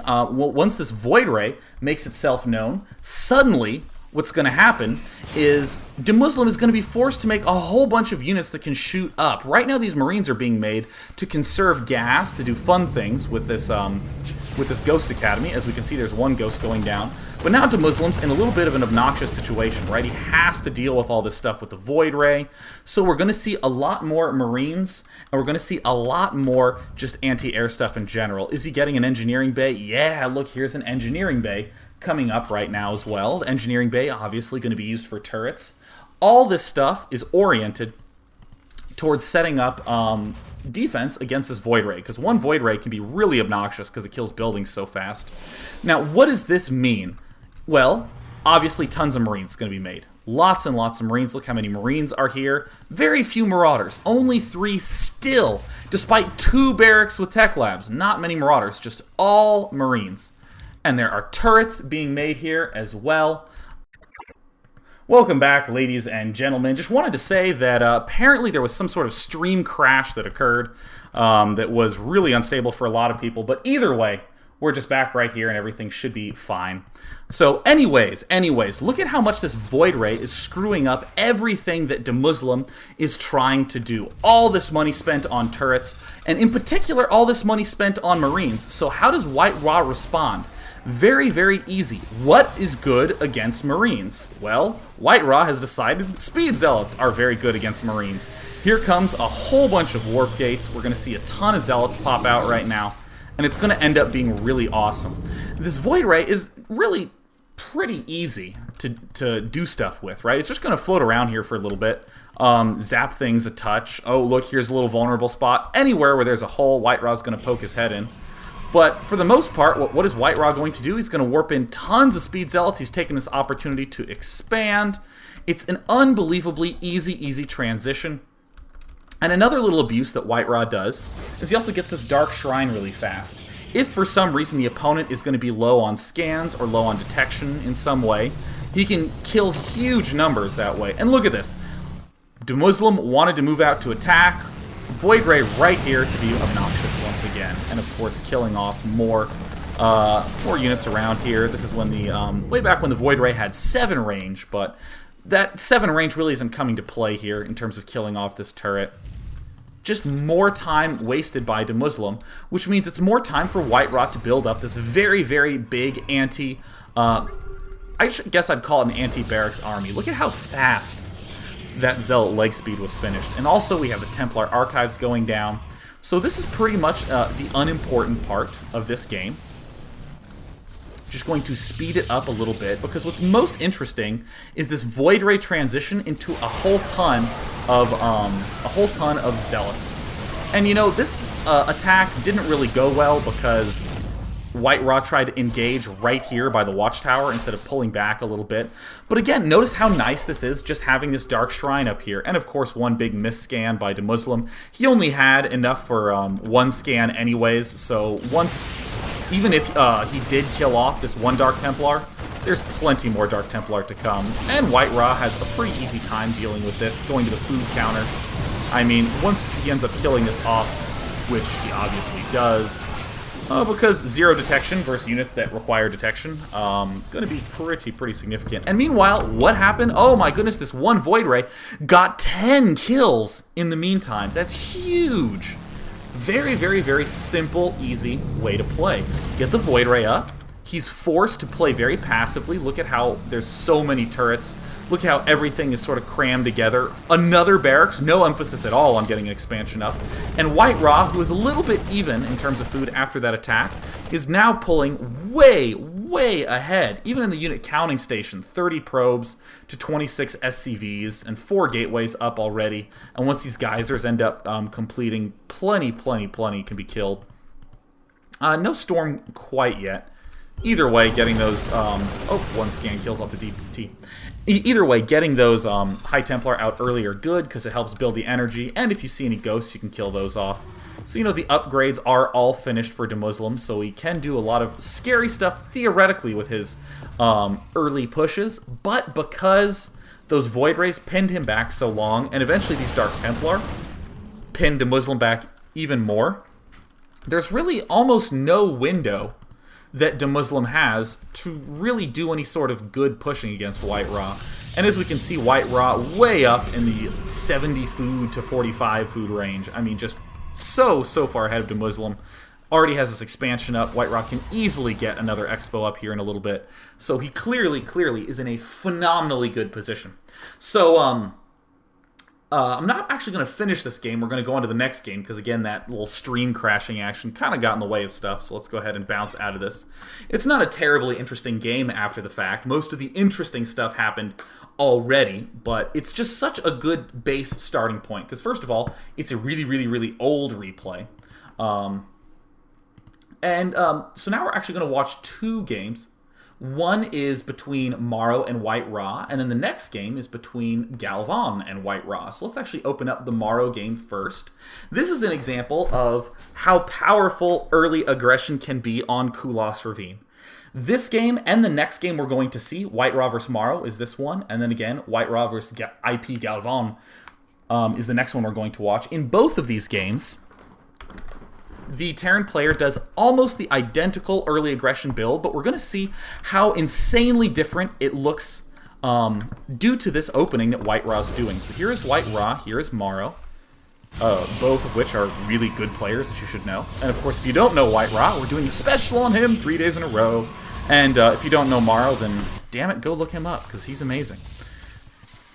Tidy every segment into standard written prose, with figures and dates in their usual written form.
once this Void Ray makes itself known, suddenly what's going to happen is DeMusliM is going to be forced to make a whole bunch of units that can shoot up. Right now, these Marines are being made to conserve gas, to do fun things with this Ghost Academy. As we can see, there's one Ghost going down. But now DeMuslim's in a little bit of an obnoxious situation, right? He has to deal with all this stuff with the Void Ray. So we're going to see a lot more Marines, and we're going to see a lot more just anti-air stuff in general. Is he getting an engineering bay? Yeah, look, here's an engineering bay coming up right now as well. The engineering bay obviously going to be used for turrets. All this stuff is oriented towards setting up defense against this Void Ray, because one Void Ray can be really obnoxious because it kills buildings so fast. Now, what does this mean? Well, obviously tons of Marines going to be made. Lots and lots of Marines. Look how many Marines are here. Very few Marauders. Only 3 still, despite 2 barracks with tech labs. Not many Marauders, just all Marines. And there are turrets being made here as well. Welcome back, ladies and gentlemen. Just wanted to say that apparently there was some sort of stream crash that occurred that was really unstable for a lot of people. But either way, we're just back right here and everything should be fine. So anyways, look at how much this Void Ray is screwing up everything that DeMusliM is trying to do. All this money spent on turrets, and in particular, all this money spent on Marines. So how does White Ra respond? Very, very easy. What is good against Marines? Well, White Ra has decided Speed Zealots are very good against Marines. Here comes a whole bunch of Warp Gates. We're going to see a ton of Zealots pop out right now, and it's going to end up being really awesome. This Void Ray is really pretty easy to do stuff with, right? It's just going to float around here for a little bit, zap things a touch. Oh, look, here's a little vulnerable spot. Anywhere where there's a hole, White Ra's going to poke his head in. But for the most part, what is White Ra going to do? He's going to warp in tons of Speed Zealots. He's taking this opportunity to expand. It's an unbelievably easy transition. And another little abuse that White Ra does is he also gets this Dark Shrine really fast. If for some reason the opponent is going to be low on scans or low on detection in some way, he can kill huge numbers that way. And look at this. DeMusliM wanted to move out to attack. Void Ray right here to be obnoxious once again, and of course killing off more units around here. This is when the way back when the Void Ray had 7 range, but that 7 range really isn't coming to play here in terms of killing off this turret. Just more time wasted by DeMusliM, which means it's more time for White Ra to build up this very, very big anti. I guess I'd call it an anti-barracks army. Look at how fast that Zealot leg speed was finished. And also we have the Templar archives going down. So this is pretty much the unimportant part of this game. Just going to speed it up a little bit, because what's most interesting is this Void Ray transition into a whole ton of Zealots. And you know, this attack didn't really go well because White Ra tried to engage right here by the watchtower instead of pulling back a little bit. But again, notice how nice this is, just having this Dark Shrine up here. And of course, one big miss scan by DeMusliM. He only had enough for 1 scan anyways, so even if he did kill off this 1 Dark Templar, there's plenty more Dark Templar to come. And White Ra has a pretty easy time dealing with this, going to the food counter. I mean, once he ends up killing this off, which he obviously does, because 0 detection versus units that require detection, going to be pretty significant. And meanwhile, what happened? Oh my goodness, this one Void Ray got 10 kills in the meantime. That's huge. Very, very simple, easy way to play. Get the Void Ray up. He's forced to play very passively. Look at how there's so many turrets. Look how everything is sort of crammed together. Another barracks, no emphasis at all on getting an expansion up. And White Ra, who is a little bit even in terms of food after that attack, is now pulling way ahead. Even in the unit counting station, 30 probes to 26 SCVs and 4 gateways up already. And once these geysers end up completing, plenty can be killed. No storm quite yet. Either way, getting those, 1 scan kills off the DPT. Either way, getting those High Templar out early are good, because it helps build the energy, and if you see any ghosts, you can kill those off. So, you know, the upgrades are all finished for DeMusliM, so he can do a lot of scary stuff, theoretically, with his early pushes, but because those Void Rays pinned him back so long, and eventually these Dark Templar pinned DeMusliM back even more, there's really almost no window that DeMusliM has to really do any sort of good pushing against White Ra. And as we can see, White Ra way up in the 70 food to 45 food range. I mean, just so far ahead of DeMusliM. Already has this expansion up. White Ra can easily get another expo up here in a little bit. So he clearly is in a phenomenally good position. So, I'm not actually going to finish this game. We're going to go on to the next game because, again, that little stream crashing action kind of got in the way of stuff. So let's go ahead and bounce out of this. It's not a terribly interesting game after the fact. Most of the interesting stuff happened already, but it's just such a good base starting point. Because, first of all, it's a really old replay. So now we're actually going to watch two games. One is between Maro and White Ra, and then the next game is between Galvan and White Ra. So let's actually open up the Maro game first. This is an example of how powerful early aggression can be on Kulas Ravine. This game and the next game we're going to see, White Ra vs. Maro, is this one, and then again, White Ra vs. IP Galvan is the next one we're going to watch. In both of these games, the Terran player does almost the identical early aggression build, but we're going to see how insanely different it looks due to this opening that White Ra's doing. So here is White Ra, here is Maro, both of which are really good players that you should know. And of course, if you don't know White Ra, we're doing a special on him 3 days in a row. And if you don't know Maro, then damn it, go look him up, because he's amazing.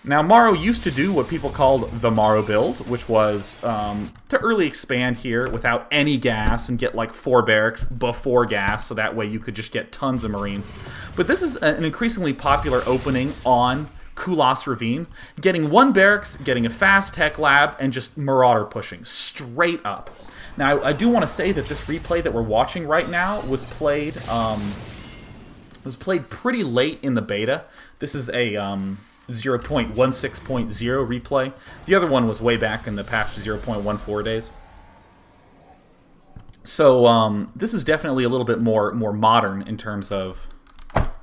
Now, Maro used to do what people called the Maro build, which was to early expand here without any gas and get like 4 barracks before gas, so that way you could just get tons of Marines. But this is an increasingly popular opening on Kulas Ravine, getting 1 barracks, getting a fast tech lab, and just Marauder pushing straight up. Now, I do want to say that this replay that we're watching right now was played pretty late in the beta. This is a 0.16.0 replay. The other one was way back in the patch 0.14 days. So this is definitely a little bit more modern in terms of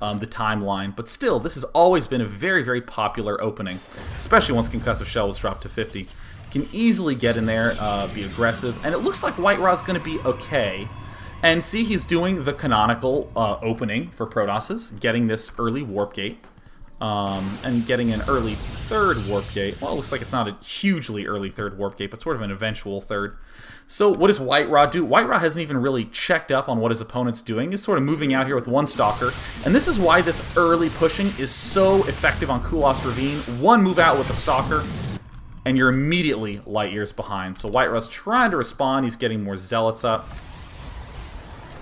the timeline, but still, this has always been a very popular opening, especially once Concussive Shell was dropped to 50. You can easily get in there, be aggressive, and it looks like White Ra's going to be okay. And see, he's doing the canonical opening for Protosses, getting this early warp gate. And getting an early 3rd warp gate. Well, it looks like it's not a hugely early 3rd warp gate, but sort of an eventual 3rd. So what does White Ra do? White Ra hasn't even really checked up on what his opponent's doing. He's sort of moving out here with 1 Stalker. And this is why this early pushing is so effective on Kulas Ravine. 1 move out with a Stalker, and you're immediately light years behind. So White Ra's trying to respond. He's getting more Zealots up.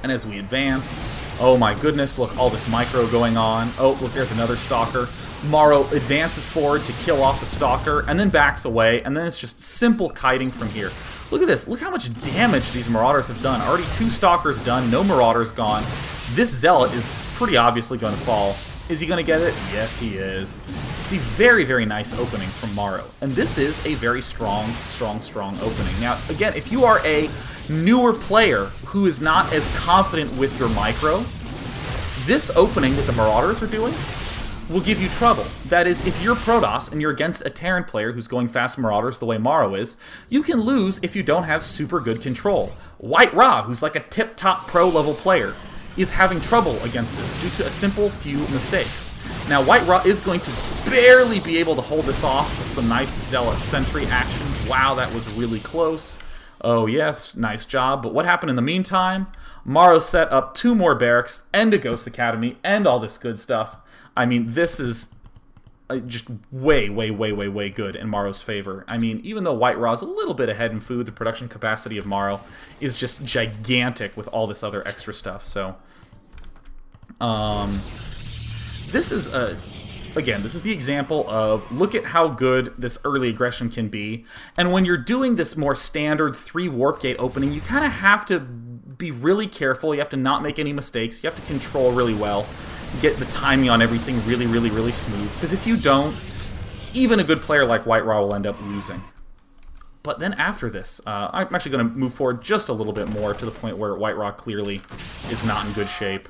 And as we advance, oh my goodness, look, all this micro going on. Oh, look, there's another Stalker. Maro advances forward to kill off the Stalker, and then backs away, and then it's just simple kiting from here. Look at this. Look how much damage these Marauders have done. Already 2 Stalkers done, no Marauders gone. This Zealot is pretty obviously going to fall. Is he going to get it? Yes, he is. See, very nice opening from Maro. And this is a very strong opening. Now, again, if you are a newer player who is not as confident with your micro, this opening that the Marauders are doing will give you trouble. That is, if you're Protoss and you're against a Terran player who's going fast Marauders the way Maro is, you can lose if you don't have super good control. White Ra, who's like a tip-top pro-level player, is having trouble against this due to a simple few mistakes. Now, White Ra is going to barely be able to hold this off with some nice Zealot sentry action. Wow, that was really close. Oh yes, nice job. But what happened in the meantime? Maro set up 2 more barracks and a Ghost Academy and all this good stuff. I mean, this is just way good in Maro's favor. I mean, even though White Ra's a little bit ahead in food, the production capacity of Maro is just gigantic with all this other extra stuff. So, this is again, this is the example of look at how good this early aggression can be. And when you're doing this more standard 3 warp gate opening, you kind of have to be really careful. You have to not make any mistakes. You have to control really well. Get the timing on everything really smooth. Because if you don't, even a good player like White Ra will end up losing. But then after this, I'm actually going to move forward just a little bit more to the point where White Ra clearly is not in good shape.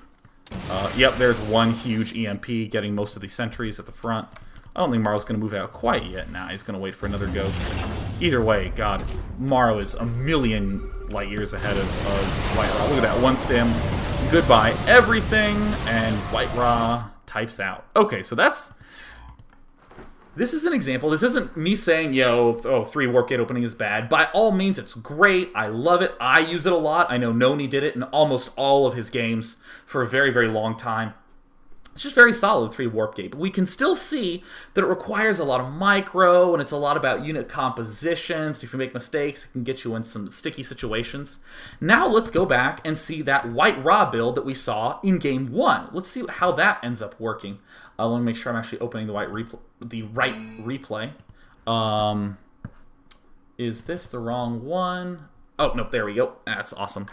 Yep, there's 1 huge EMP getting most of the sentries at the front. I don't think Maro's going to move out quite yet. Nah, he's going to wait for another Ghost. Either way, God, Maro is a million light years ahead of White Ra. Look at that, 1 stim. Goodbye everything, and White Ra types out. Okay, so this is an example. This isn't me saying, yo, 3 Warp Gate opening is bad. By all means, it's great. I love it. I use it a lot. I know Noni did it in almost all of his games for a very, very long time. It's just very solid 3 Warp Gate. But we can still see that it requires a lot of micro, and it's a lot about unit compositions. If you make mistakes, it can get you in some sticky situations. Now let's go back and see that White Ra build that we saw in Game 1. Let's see how that ends up working. Let me make sure I'm actually opening the right replay. Is this the wrong one? Oh, no, there we go. That's awesome.